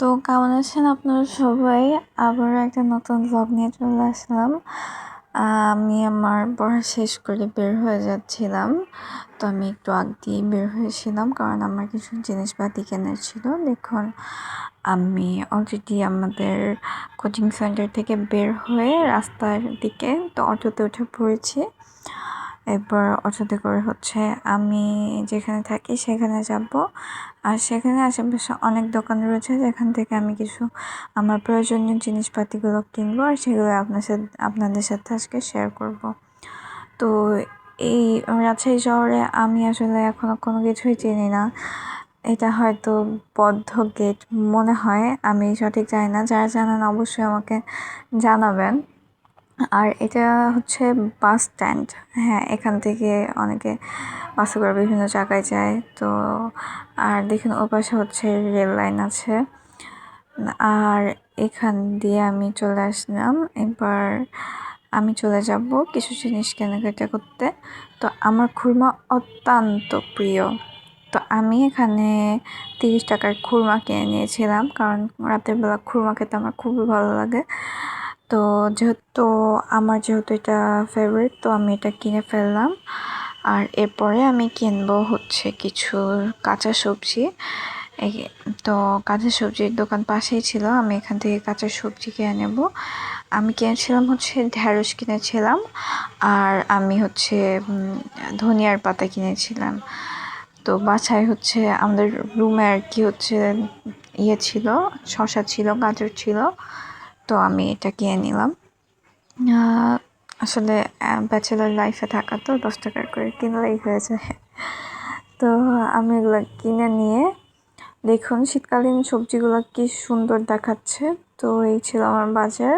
তো কেমন আছেন আপনারা সবাই? আবারও একটা নতুন ব্লগ নিয়ে চলে আসলাম। আমি আমার পড়া শেষ করে বের হয়ে যাচ্ছিলাম। তো আমি একটু আগ দিয়ে বের হয়েছিলাম কারণ আমার কিছু জিনিসপাতি কেনার ছিল। দেখুন, আমি অলরেডি আমাদের কোচিং সেন্টার থেকে বের হয়ে রাস্তার দিকে তো অটোতে উঠে পড়েছি। এরপর অটোতে করে আমি যেখানে থাকি সেখানে যাব। আর সেখানে আশেপাশে অনেক দোকান রয়েছে যেখান থেকে আমি কিছু আমার প্রয়োজনীয় জিনিসপাতিগুলো কিনবো, আর সেগুলো আপনাদের সাথে আজকে শেয়ার করব। তো এই রাজশাহী শহরে আমি আসলে এখনো কোনো কিছুই চিনি না। এটা হয়তো বদ্ধ গেট মনে হয়, আমি সঠিক জানি না। যারা জানেন অবশ্যই আমাকে জানাবেন। আর এটা বাস স্ট্যান্ড। হ্যাঁ, এখান থেকে অনেকে বাসে করে বিভিন্ন জায়গায় যায়। তো আর দেখুন ওপাশে রেল লাইন আছে। আর এখান দিয়ে আমি চলে আসলাম। এবার আমি চলে যাব কিছু জিনিস কেনাকাটা করতে। তো আমার খুরমা অত্যন্ত প্রিয়। তো আমি এখানে 30 টাকার খুরমা কিনে নিয়েছিলাম, কারণ রাতের বেলা খুরমা খেতে আমার খুবই ভালো লাগে। তো যেহেতু এটা ফেভারিট, তো আমি এটা কিনে ফেললাম। আর এরপরে আমি কিনবো কিছু কাঁচা সবজি। তো কাঁচা সবজির দোকান পাশেই ছিল, আমি এখান থেকে কাঁচা সবজি কিনে নেব। আমি কিনেছিলাম ঢ্যাঁড়স কিনেছিলাম, আর আমি ধনিয়ার পাতা কিনেছিলাম। তো বাসায় আমাদের রুমে আর কি ইয়ে ছিল, শসা ছিল, গাজর ছিল। তো আমি এটা কিনে নিলাম। আসলে ব্যাচেলার লাইফে থাকা তো 10 টাকার করে কিনলেই হয়ে যায়। তো আমি এগুলো কিনে নিয়ে, দেখুন শীতকালীন সবজিগুলো কি সুন্দর দেখাচ্ছে। তো এই ছিল আমার বাজার।